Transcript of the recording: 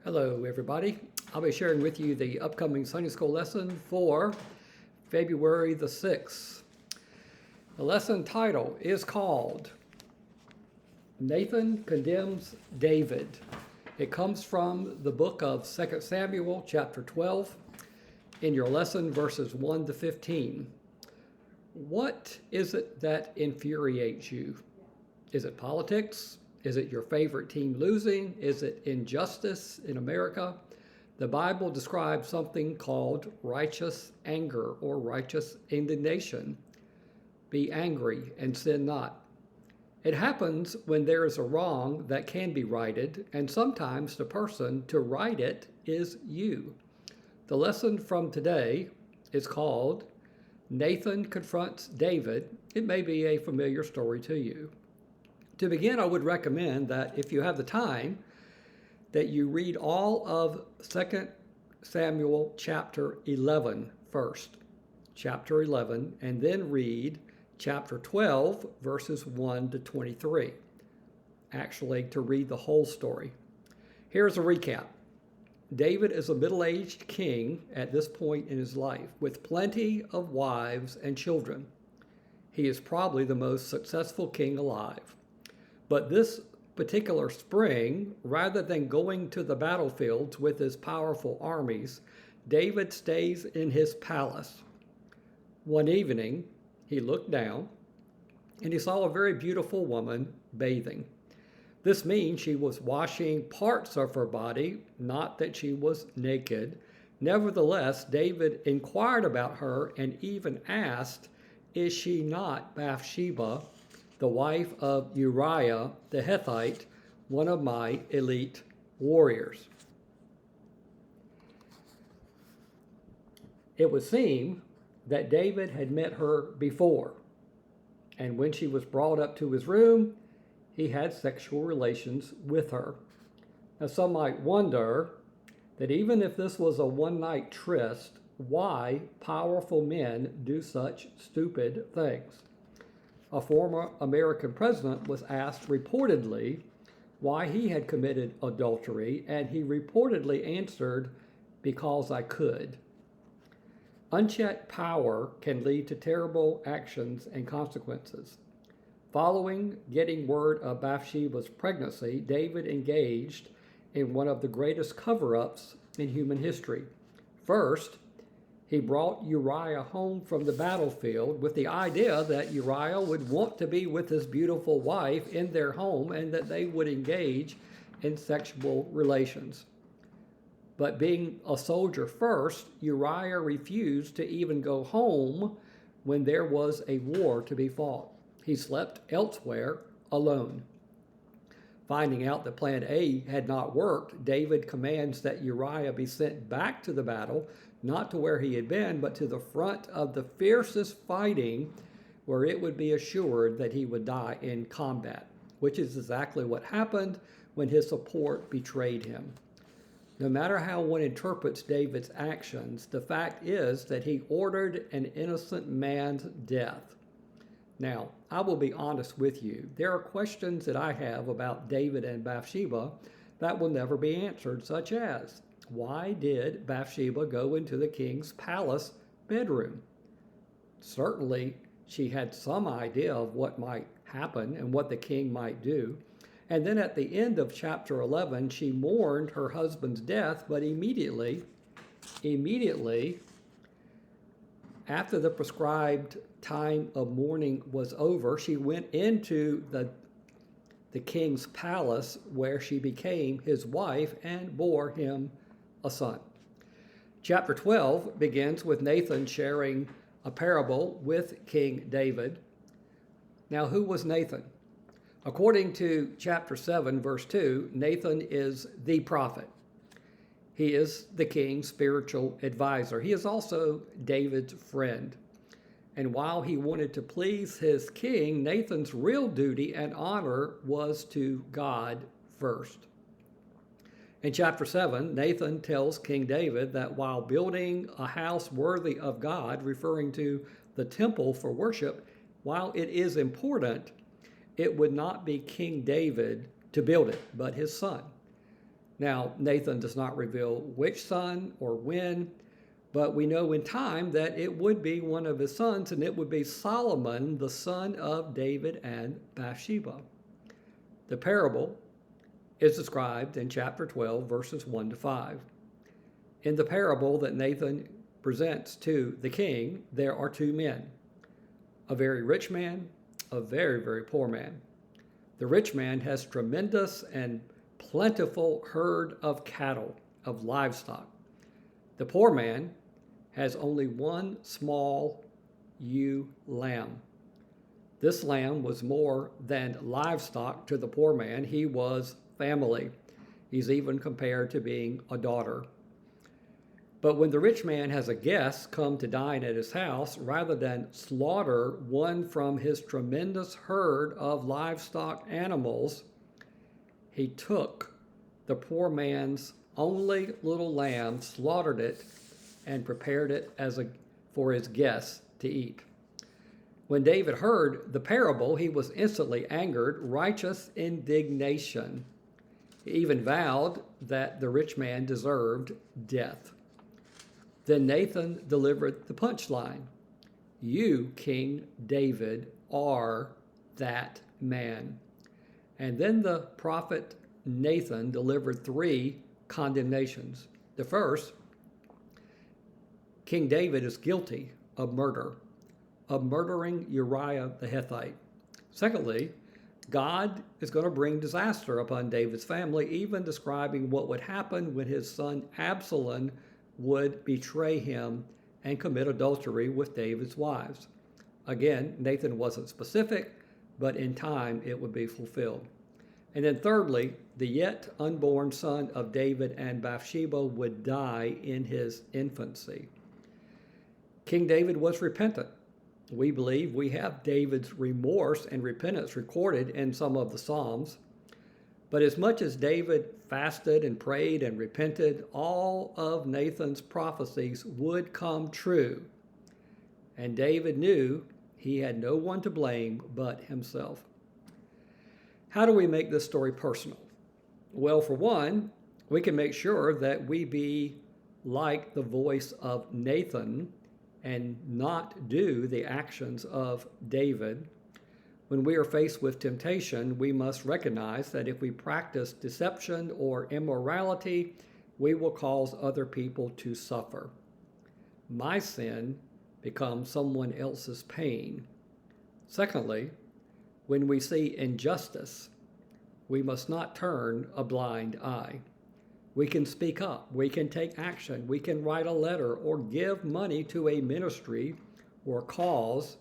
Hello, everybody. I'll be sharing with you the upcoming Sunday School lesson for February the 6th. The lesson title is called Nathan Condemns David. It comes from the book of 2 Samuel, chapter 12, in your lesson, verses 1 to 15. What is it that infuriates you? Is it politics? Is it your favorite team losing? Is it injustice in America? The Bible describes something called righteous anger or righteous indignation. Be angry and sin not. It happens when there is a wrong that can be righted, and sometimes the person to right it is you. The lesson from today is called Nathan Confronts David. It may be a familiar story to you. To begin, I would recommend that if you have the time, that you read all of 2 Samuel chapter 11 first, chapter 11, and then read chapter 12, verses 1 to 23, actually to read the whole story. Here's a recap. David is a middle-aged king at this point in his life with plenty of wives and children. He is probably the most successful king alive. But this particular spring, rather than going to the battlefields with his powerful armies, David stays in his palace. One evening, he looked down and he saw a very beautiful woman bathing. This means she was washing parts of her body, not that she was naked. Nevertheless, David inquired about her and even asked, "Is she not Bathsheba, the wife of Uriah the Hittite, one of my elite warriors?" It would seem that David had met her before, and when she was brought up to his room, he had sexual relations with her. Now, some might wonder that even if this was a one-night tryst, why powerful men do such stupid things. A former American president was asked reportedly why he had committed adultery, and he reportedly answered, "Because I could." Unchecked power can lead to terrible actions and consequences. Following getting word of Bathsheba's pregnancy, David engaged in one of the greatest cover-ups in human history. First, he brought Uriah home from the battlefield with the idea that Uriah would want to be with his beautiful wife in their home and that they would engage in sexual relations. But being a soldier first, Uriah refused to even go home when there was a war to be fought. He slept elsewhere alone. Finding out that plan A had not worked, David commands that Uriah be sent back to the battle, not to where he had been, but to the front of the fiercest fighting, where it would be assured that he would die in combat, which is exactly what happened when his support betrayed him. No matter how one interprets David's actions, the fact is that he ordered an innocent man's death. Now, I will be honest with you. There are questions that I have about David and Bathsheba that will never be answered, such as, why did Bathsheba go into the king's palace bedroom? Certainly, she had some idea of what might happen and what the king might do. And then at the end of chapter 11, she mourned her husband's death, but immediately, after the prescribed time of mourning was over, she went into the king's palace where she became his wife and bore him a son. Chapter 12 begins with Nathan sharing a parable with King David. Now, who was Nathan? According to chapter 7, verse 2, Nathan is the prophet. He is the king's spiritual advisor. He is also David's friend. And while he wanted to please his king, Nathan's real duty and honor was to God first. In chapter 7, Nathan tells King David that while building a house worthy of God, referring to the temple for worship, while it is important, it would not be King David to build it, but his son. Now, Nathan does not reveal which son or when, but we know in time that it would be one of his sons, and it would be Solomon, the son of David and Bathsheba. The parable is described in chapter 12, verses 1 to 5. In the parable that Nathan presents to the king, there are two men, a very rich man, a very, very poor man. The rich man has tremendous and plentiful herd of cattle, of livestock. The poor man has only one small ewe lamb. This lamb was more than livestock to the poor man. He was family. He's even compared to being a daughter. But when the rich man has a guest come to dine at his house, rather than slaughter one from his tremendous herd of livestock animals, he took the poor man's only little lamb, slaughtered it, and prepared it for his guests to eat. When David heard the parable, he was instantly angered, righteous indignation. He even vowed that the rich man deserved death. Then Nathan delivered the punchline. You, King David, are that man. And then the prophet Nathan delivered three condemnations. The first, King David is guilty of murder, of murdering Uriah the Hittite. Secondly, God is going to bring disaster upon David's family, even describing what would happen when his son Absalom would betray him and commit adultery with David's wives. Again, Nathan wasn't specific, but in time it would be fulfilled. And then thirdly, the yet unborn son of David and Bathsheba would die in his infancy. King David was repentant. We believe we have David's remorse and repentance recorded in some of the Psalms. But as much as David fasted and prayed and repented, all of Nathan's prophecies would come true. And David knew he had no one to blame but himself. How do we make this story personal? Well, for one, we can make sure that we be like the voice of Nathan and not do the actions of David. When we are faced with temptation, we must recognize that if we practice deception or immorality, we will cause other people to suffer. My sin becomes someone else's pain. Secondly, when we see injustice, we must not turn a blind eye. We can speak up, we can take action, we can write a letter or give money to a ministry or cause